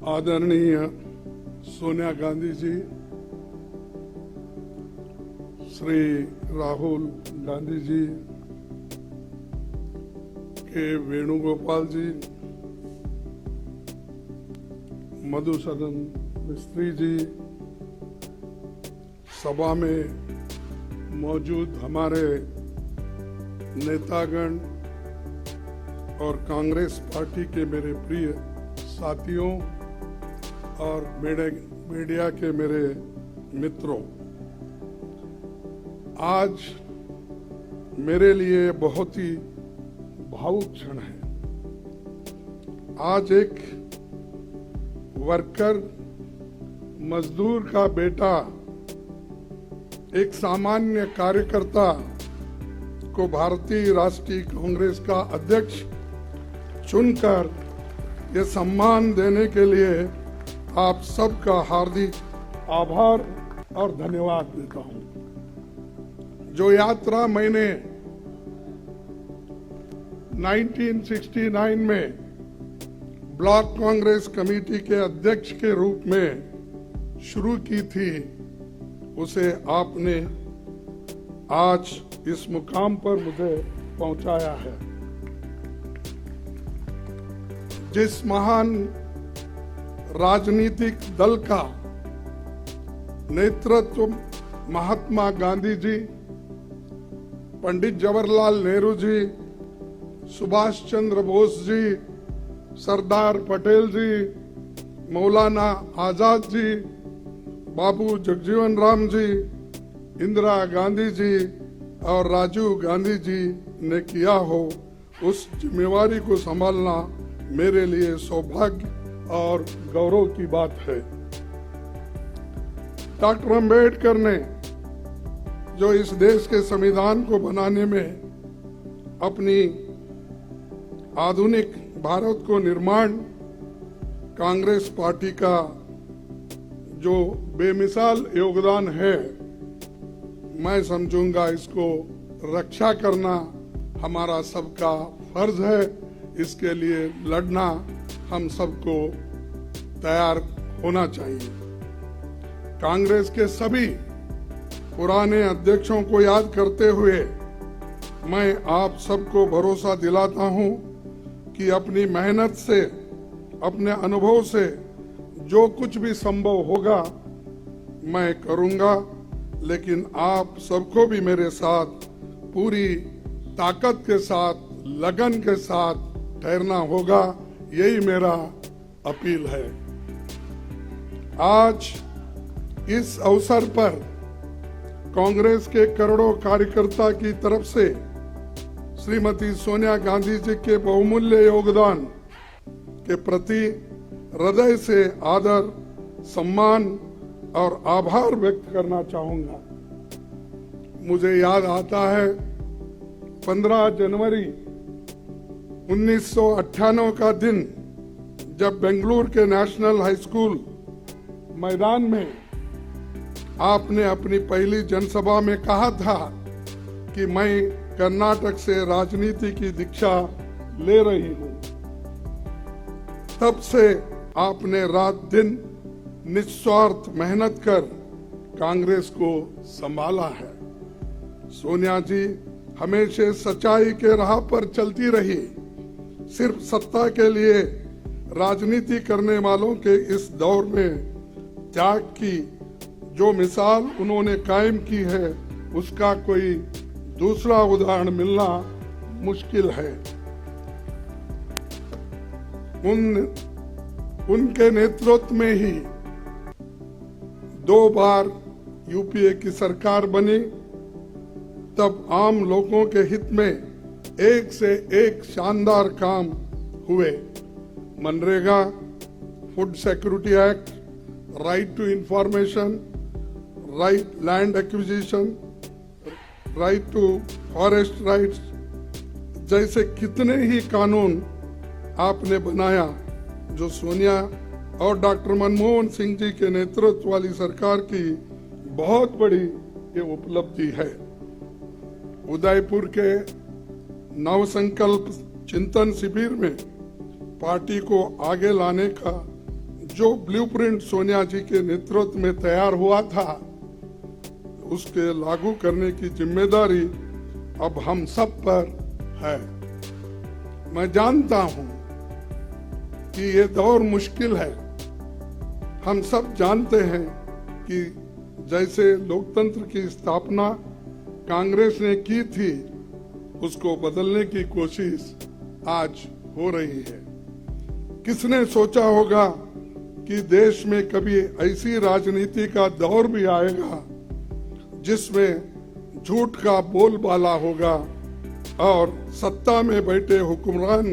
आदरणीय सोनिया गांधी जी, श्री राहुल गांधी जी, के वेणुगोपाल जी, मधुसूदन मिस्त्री जी, सभा में मौजूद हमारे नेतागण और कांग्रेस पार्टी के मेरे प्रिय साथियों और मीडिया के मेरे मित्रों, आज मेरे लिए बहुत ही भावुक क्षण है। आज एक वर्कर, मजदूर का बेटा, एक सामान्य कार्यकर्ता को भारतीय राष्ट्रीय कांग्रेस का अध्यक्ष चुनकर ये सम्मान देने के लिए आप सबका हार्दिक आभार और धन्यवाद देता हूं। जो यात्रा मैंने 1969 में ब्लॉक कांग्रेस कमेटी के अध्यक्ष के रूप में शुरू की थी, उसे आपने आज इस मुकाम पर मुझे पहुंचाया है। जिस महान राजनीतिक दल का नेतृत्व महात्मा गांधी जी, पंडित जवाहरलाल नेहरू जी, सुभाष चंद्र बोस जी, सरदार पटेल जी, मौलाना आजाद जी, बाबू जगजीवन राम जी, इंदिरा गांधी जी और राजीव गांधी जी ने किया हो, उस जिम्मेवारी को संभालना मेरे लिए सौभाग्य और गौरव की बात है। डॉक्टर अंबेडकर ने जो इस देश के संविधान को बनाने में अपनी आधुनिक भारत को निर्माण, कांग्रेस पार्टी का जो बेमिसाल योगदान है, मैं समझूंगा इसको रक्षा करना हमारा सबका फर्ज है। इसके लिए लड़ना हम सबको तैयार होना चाहिए। कांग्रेस के सभी पुराने अध्यक्षों को याद करते हुए मैं आप सबको भरोसा दिलाता हूं कि अपनी मेहनत से, अपने अनुभव से जो कुछ भी संभव होगा मैं करूंगा, लेकिन आप सबको भी मेरे साथ पूरी ताकत के साथ, लगन के साथ ठहरना होगा। यही मेरा अपील है। आज इस अवसर पर कांग्रेस के करोड़ों कार्यकर्ता की तरफ से श्रीमती सोनिया गांधी जी के बहुमूल्य योगदान के प्रति हृदय से आदर, सम्मान और आभार व्यक्त करना चाहूंगा। मुझे याद आता है 15 जनवरी 1998 का दिन, जब बेंगलुरु के नेशनल हाई स्कूल मैदान में आपने अपनी पहली जनसभा में कहा था कि मैं कर्नाटक से राजनीति की दीक्षा ले रही हूं। तब से आपने रात दिन निस्वार्थ मेहनत कर कांग्रेस को संभाला है। सोनिया जी हमेशा सच्चाई के राह पर चलती रही। सिर्फ सत्ता के लिए राजनीति करने वालों के इस दौर में त्याग की जो मिसाल उन्होंने कायम की है, उसका कोई दूसरा उदाहरण मिलना मुश्किल है। उनके नेतृत्व में ही 2 बार यूपीए की सरकार बनी। तब आम लोगों के हित में एक से एक शानदार काम हुए। MNREGA, food security act, right to information, right land acquisition, right to forest rights जैसे कितने ही कानून आपने बनाया, जो सोनिया और डॉक्टर मनमोहन सिंह जी के नेतृत्व वाली सरकार की बहुत बड़ी ये उपलब्धि है। उदयपुर के नवसंकल्प चिंतन शिविर में पार्टी को आगे लाने का जो ब्लूप्रिंट सोनिया जी के नेतृत्व में तैयार हुआ था, उसके लागू करने की जिम्मेदारी अब हम सब पर है। मैं जानता हूं कि ये दौर मुश्किल है। हम सब जानते हैं कि जैसे लोकतंत्र की स्थापना कांग्रेस ने की थी, उसको बदलने की कोशिश आज हो रही है। किसने सोचा होगा कि देश में कभी ऐसी राजनीति का दौर भी आएगा जिसमें झूठ का बोलबाला होगा और सत्ता में बैठे हुक्मरान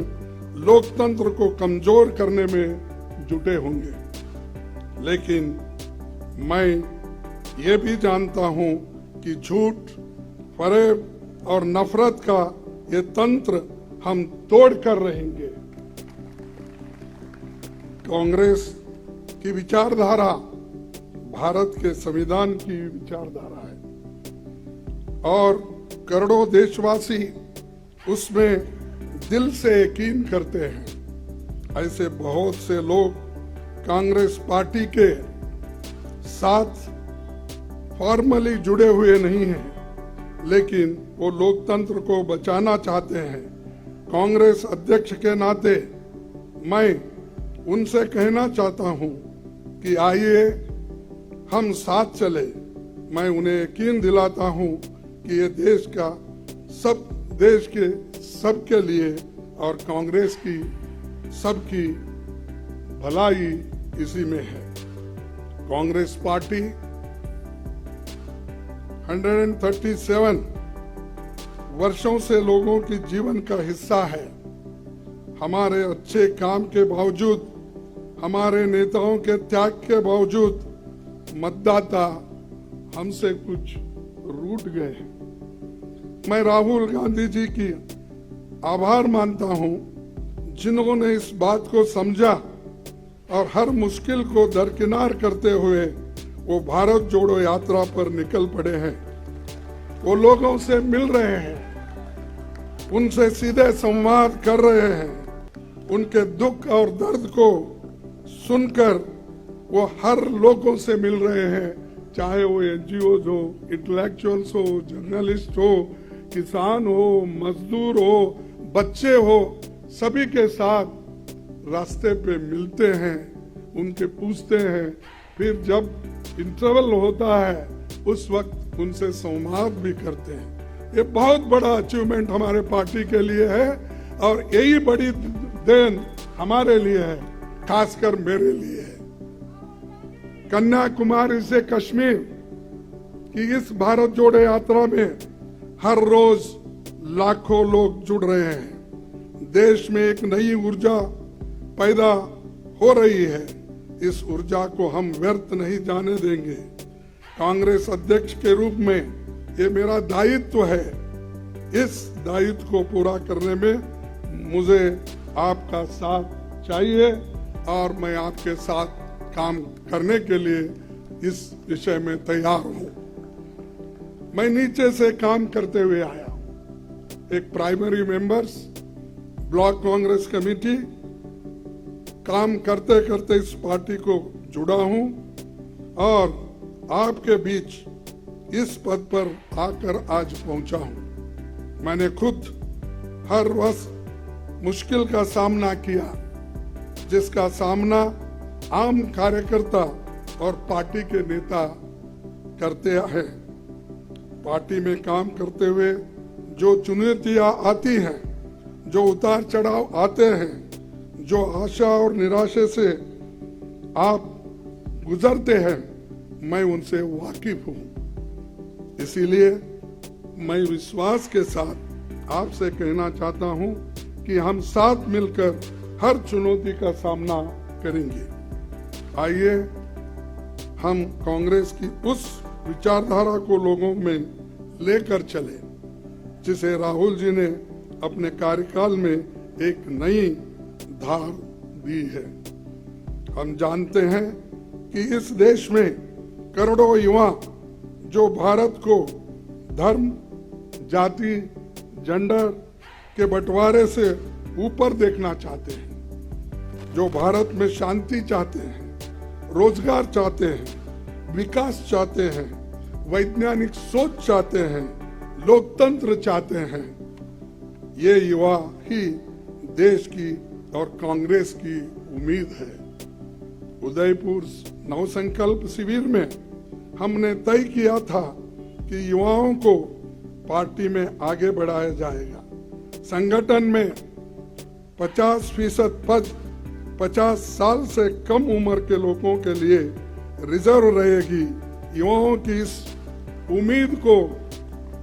लोकतंत्र को कमजोर करने में जुटे होंगे। लेकिन मैं ये भी जानता हूं कि झूठ, फरेब और नफरत का ये तंत्र हम तोड़ कर रहेंगे। कांग्रेस की विचारधारा भारत के संविधान की विचारधारा है और करोड़ों देशवासी उसमें दिल से यकीन करते हैं। ऐसे बहुत से लोग कांग्रेस पार्टी के साथ फॉर्मली जुड़े हुए नहीं हैं, लेकिन वो लोकतंत्र को बचाना चाहते हैं। कांग्रेस अध्यक्ष के नाते मैं उनसे कहना चाहता हूं कि आइए हम साथ चले। मैं उन्हें यकीन दिलाता हूं कि ये देश के सबके लिए और कांग्रेस की सबकी भलाई इसी में है। कांग्रेस पार्टी 137 वर्षों से लोगों की जीवन का हिस्सा है। हमारे अच्छे काम के बावजूद, हमारे नेताओं के त्याग के बावजूद मतदाता हमसे कुछ रूठ गए। मैं राहुल गांधी जी की आभार मानता हूं, जिन्होंने इस बात को समझा और हर मुश्किल को दरकिनार करते हुए वो भारत जोड़ो यात्रा पर निकल पड़े हैं। वो लोगों से मिल रहे हैं, उनसे सीधे संवाद कर रहे हैं, उनके दुख और दर्द को सुनकर वो हर लोगों से मिल रहे हैं, चाहे वो एनजीओज हो, इंटेलेक्चुअल्स हो, जर्नलिस्ट हो, किसान हो, मजदूर हो, बच्चे हो, सभी के साथ रास्ते पे मिलते हैं, उनके पूछते हैं। फिर जब इंटरवल होता है उस वक्त उनसे संवाद भी करते हैं। ये बहुत बड़ा अचीवमेंट हमारे पार्टी के लिए है और यही बड़ी देन हमारे लिए है, खासकर मेरे लिए है। कन्याकुमारी से कश्मीर की इस भारत जोड़ो यात्रा में हर रोज लाखों लोग जुड़ रहे हैं। देश में एक नई ऊर्जा पैदा हो रही है। इस ऊर्जा को हम व्यर्थ नहीं जाने देंगे। कांग्रेस अध्यक्ष के रूप में ये मेरा दायित्व है। इस दायित्व को पूरा करने में मुझे आपका साथ चाहिए और मैं आपके साथ काम करने के लिए इस विषय में तैयार हूं। मैं नीचे से काम करते हुए आया हूं। एक primary members, block Congress committee, काम करते करते इस पार्टी को जुड़ा हूं और आपके बीच इस पद पर आकर आज पहुंचा हूं। मैंने खुद हर वर्ष मुश्किल का सामना किया, जिसका सामना आम कार्यकर्ता और पार्टी के नेता करते हैं। पार्टी में काम करते हुए जो चुनौतियां आती हैं, जो उतार चढ़ाव आते हैं, जो आशा और निराशा से आप गुजरते हैं, मैं उनसे वाकिफ हूं। इसीलिए मैं विश्वास के साथ आपसे कहना चाहता हूं कि हम साथ मिलकर हर चुनौती का सामना करेंगे। आइए हम कांग्रेस की उस विचारधारा को लोगों में लेकर चले, जिसे राहुल जी ने अपने कार्यकाल में एक नई धार दी है। हम जानते हैं कि इस देश में करोड़ों युवा जो भारत को धर्म, जाति, जेंडर के बंटवारे से ऊपर देखना चाहते हैं, जो भारत में शांति चाहते हैं, रोजगार चाहते हैं, विकास चाहते हैं, वैज्ञानिक सोच चाहते हैं, लोकतंत्र चाहते हैं। ये युवा ही देश की और कांग्रेस की उम्मीद है। उदयपुर नवसंकल्प शिविर में हमने तय किया था कि युवाओं को पार्टी में आगे बढ़ाया जाएगा। संगठन में 50% पद 50 साल से कम उम्र के लोगों के लिए रिजर्व रहेगी। युवाओं की इस उम्मीद को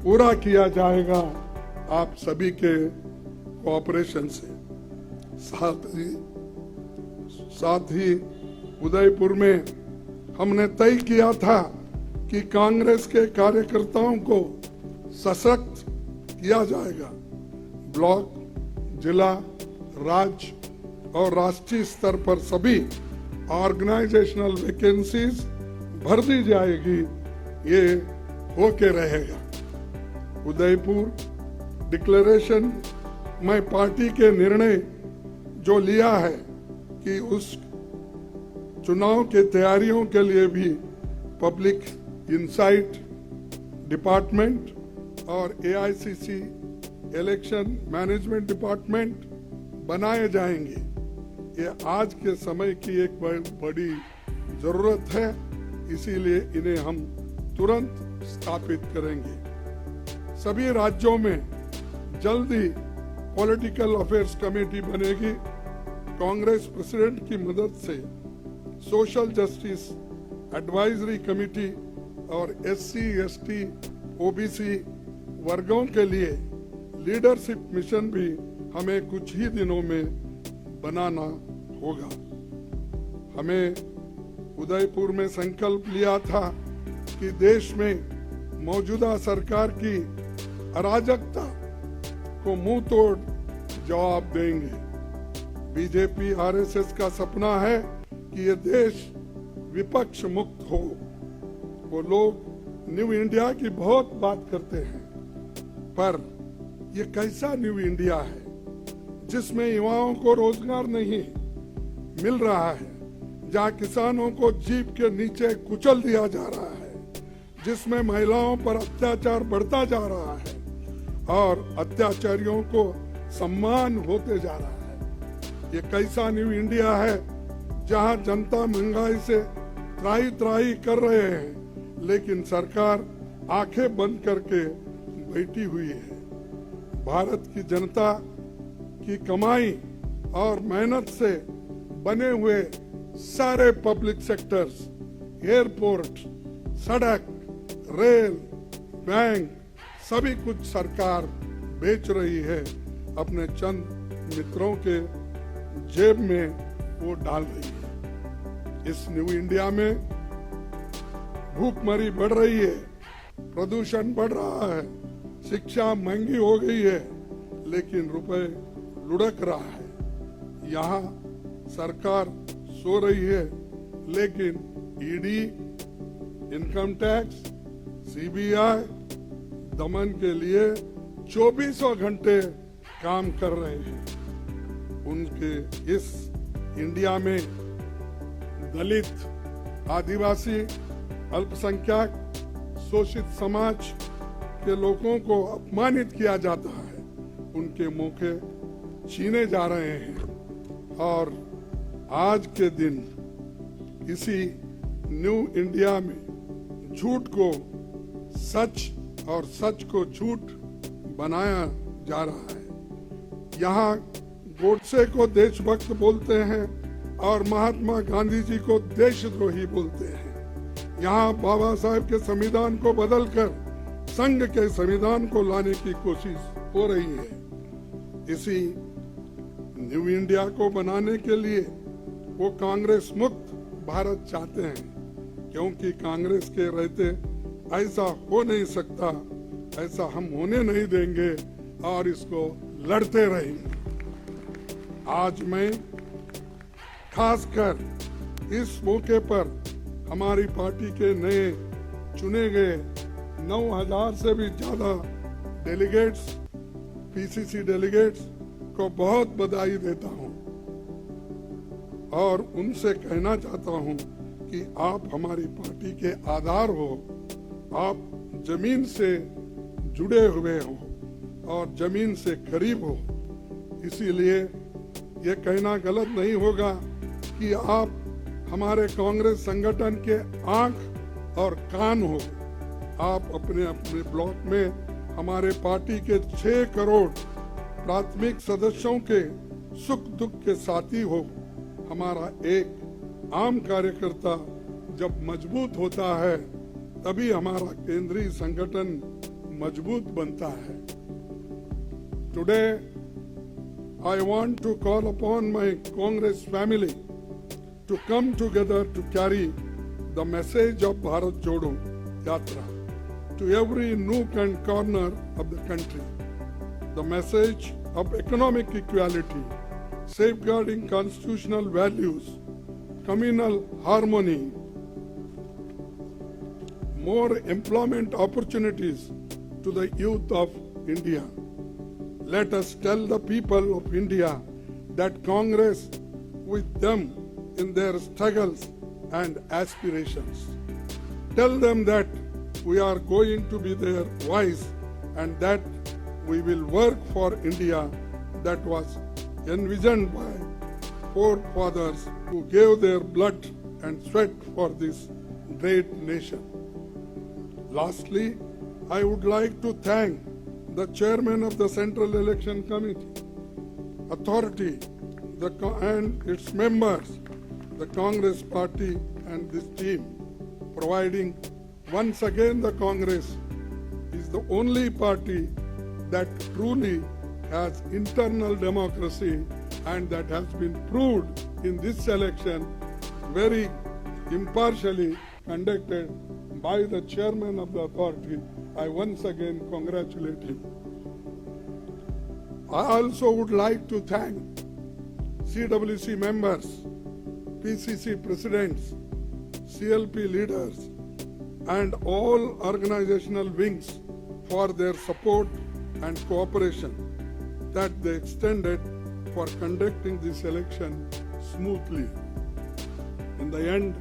पूरा किया जाएगा आप सभी के कोऑपरेशन से। साथ ही उदयपुर में हमने तय किया था कि कांग्रेस के कार्यकर्ताओं को सशक्त किया जाएगा। ब्लॉक, जिला, राज्य और राष्ट्रीय स्तर पर सभी ऑर्गेनाइजेशनल वैकेंसीज भर दी जाएगी। ये होके रहेगा। उदयपुर डिक्लेरेशन में पार्टी के निर्णय जो लिया है कि उस चुनाव के तैयारियों के लिए भी पब्लिक इंसाइट डिपार्टमेंट और AICC इलेक्शन मैनेजमेंट डिपार्टमेंट बनाए जाएंगे। ये आज के समय की एक बड़ी जरूरत है, इसीलिए इन्हें हम तुरंत स्थापित करेंगे। सभी राज्यों में जल्दी पॉलिटिकल अफेयर्स कमेटी बनेगी। कांग्रेस प्रेसिडेंट की मदद से सोशल जस्टिस एडवाइजरी कमेटी और SC, ST, OBC वर्गों के लिए लीडरशिप मिशन भी हमें कुछ ही दिनों में बनाना होगा। हमें उदयपुर में संकल्प लिया था कि देश में मौजूदा सरकार की अराजकता को मुंह तोड़ जवाब देंगे। बीजेपी RSS का सपना है कि ये देश विपक्ष मुक्त हो। वो लोग न्यू इंडिया की बहुत बात करते हैं, पर ये कैसा न्यू इंडिया है जिसमें युवाओं को रोजगार नहीं मिल रहा है, जहाँ किसानों को जीप के नीचे कुचल दिया जा रहा है, जिसमें महिलाओं पर अत्याचार बढ़ता जा रहा है और अत्याचारियों को सम्मान होते जा रहा है। ये कैसा न्यू इंडिया है जहाँ जनता महंगाई से त्राही त्राही कर रहे हैं, लेकिन सरकार आंखें बंद करके बैठी हुई है। भारत की जनता की कमाई और मेहनत से बने हुए सारे पब्लिक सेक्टर्स, एयरपोर्ट, सड़क, रेल, बैंक, सभी कुछ सरकार बेच रही है, अपने चंद मित्रों के जेब में वो डाल रही है। इस न्यू इंडिया में भूखमरी बढ़ रही है, प्रदूषण बढ़ रहा है, शिक्षा महंगी हो गई है, लेकिन रुपए लुढ़क रहा है। यहाँ सरकार सो रही है, लेकिन ED, इनकम टैक्स, CBI दमन के लिए 24 घंटे काम कर रहे हैं। उनके इस इंडिया में दलित, आदिवासी, अल्पसंख्यक, शोषित समाज के लोगों को अपमानित किया जाता है, उनके मौके छीने जा रहे हैं। और आज के दिन इसी न्यू इंडिया में झूठ को सच और सच को झूठ बनाया जा रहा है। यहाँ गोडसे को देशभक्त बोलते हैं और महात्मा गांधी जी को देशद्रोही बोलते हैं। यहाँ बाबा साहेब के संविधान को बदलकर संघ के संविधान को लाने की कोशिश हो रही है। इसी न्यू इंडिया को बनाने के लिए वो कांग्रेस मुक्त भारत चाहते हैं, क्योंकि कांग्रेस के रहते ऐसा हो नहीं सकता, ऐसा हम होने नहीं देंगे और इसको लड़ते रहेंगे। आज मैं खासकर इस मौके पर हमारी पार्टी के नए चुने गए 9,000 से भी ज्यादा डेलीगेट्स, PCC डेलीगेट्स को बहुत बधाई देता हूं और उनसे कहना चाहता हूं कि आप हमारी पार्टी के आधार हो, आप जमीन से जुड़े हुए हो और जमीन से करीब हो। इसीलिए ये कहना गलत नहीं होगा कि आप हमारे कांग्रेस संगठन के आंख और कान हो। आप अपने अपने ब्लॉक में हमारे पार्टी के 6 करोड़ प्राथमिक सदस्यों के सुख दुख के साथी हो। हमारा एक आम कार्यकर्ता जब मजबूत होता है तभी हमारा केंद्रीय संगठन मजबूत बनता है। Today I want to call upon my Congress family to come together to carry the message of Bharat Jodo Yatra to every nook and corner of the country. The message of economic equality, safeguarding constitutional values, communal harmony, more employment opportunities to the youth of India. Let us tell the people of India that Congress with them in their struggles and aspirations. Tell them that we are going to be their voice and that we will work for India that was envisioned by forefathers who gave their blood and sweat for this great nation. Lastly, I would like to thank the chairman of the Central Election Committee, authority, and its members, the Congress party and this team, providing once again the Congress is the only party that truly has internal democracy and that has been proved in this election very impartially conducted by the chairman of the authority. I once again congratulate him. I also would like to thank CWC members, PCC presidents, CLP leaders, and all organizational wings for their support and cooperation that they extended for conducting this election smoothly. In the end,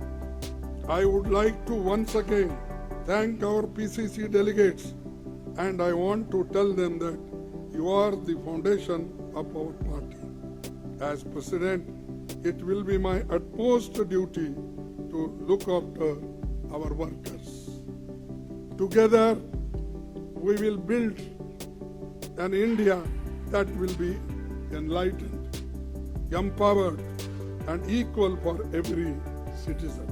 I would like to once again thank our PCC delegates, and I want to tell them that you are the foundation of our party. As President, it will be my utmost duty to look after our workers. Together, we will build an India that will be enlightened, empowered, and equal for every citizen.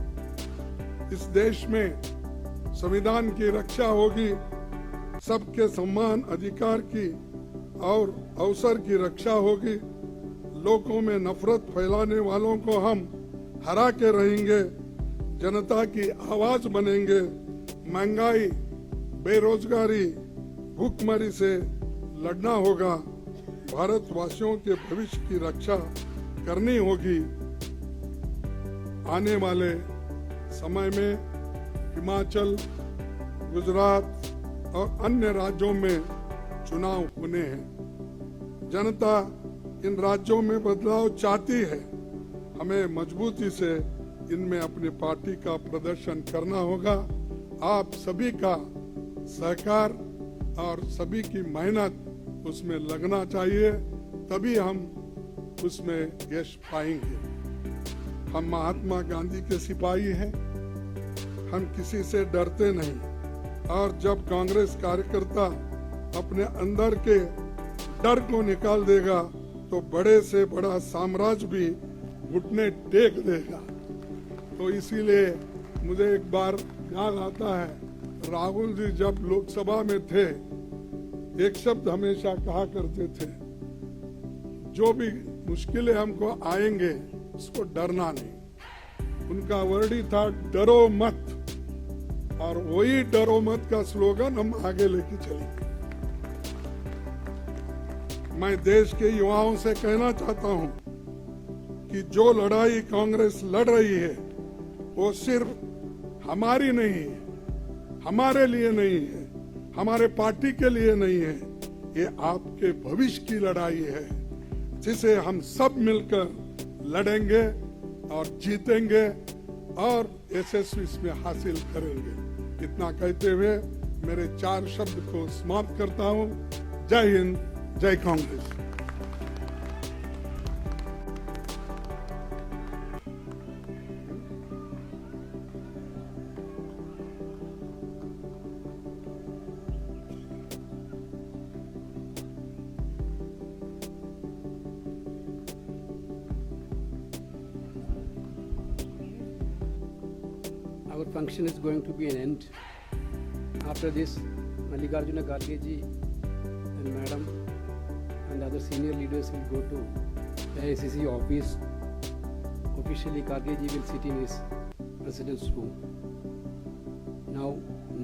इस देश में संविधान की रक्षा होगी, सबके सम्मान अधिकार की और अवसर की रक्षा होगी, लोगों में नफरत फैलाने वालों को हम हरा के रहेंगे, जनता की आवाज बनेंगे, महंगाई, बेरोजगारी, भूखमरी से लड़ना होगा, भारतवासियों के भविष्य की रक्षा करनी होगी। आने वाले समय में हिमाचल, गुजरात और अन्य राज्यों में चुनाव होने हैं। जनता इन राज्यों में बदलाव चाहती है। हमें मजबूती से इनमें अपनी पार्टी का प्रदर्शन करना होगा। आप सभी का सहकार और सभी की मेहनत उसमें लगना चाहिए, तभी हम उसमें यश पाएंगे। हम महात्मा गांधी के सिपाही हैं, हम किसी से डरते नहीं। और जब कांग्रेस कार्यकर्ता अपने अंदर के डर को निकाल देगा तो बड़े से बड़ा साम्राज्य भी घुटने टेक देगा। तो इसीलिए मुझे एक बार याद आता है, राहुल जी जब लोकसभा में थे, एक शब्द हमेशा कहा करते थे, जो भी मुश्किलें हमको आएंगे उसको डरना नहीं। उनका वर्ड ही था डरो मत, और वही डरो मत का स्लोगन हम आगे लेके चलेंगे। मैं देश के युवाओं से कहना चाहता हूं कि जो लड़ाई कांग्रेस लड़ रही है वो सिर्फ हमारी नहीं है, हमारे लिए नहीं है, हमारे पार्टी के लिए नहीं है, ये आपके भविष्य की लड़ाई है, जिसे हम सब मिलकर लड़ेंगे और जीतेंगे। और यशस्वी इसमें हासिल करेंगे। इतना कहते हुए मेरे 4 शब्द को समाप्त करता हूं। जय हिंद, जय Congress. Our function is going to be an end. After this, Mallikarjuna Kharge ji and Madam and other senior leaders will go to the AICC office. Officially, Kharge ji will sit in his residence room. Now,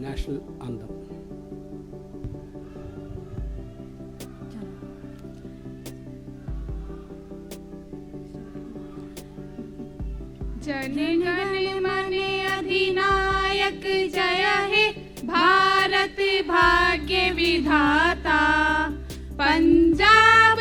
national anthem. Jana Gana मन अधिनायक जय हे भारत भाग्य विधाता। पंजाब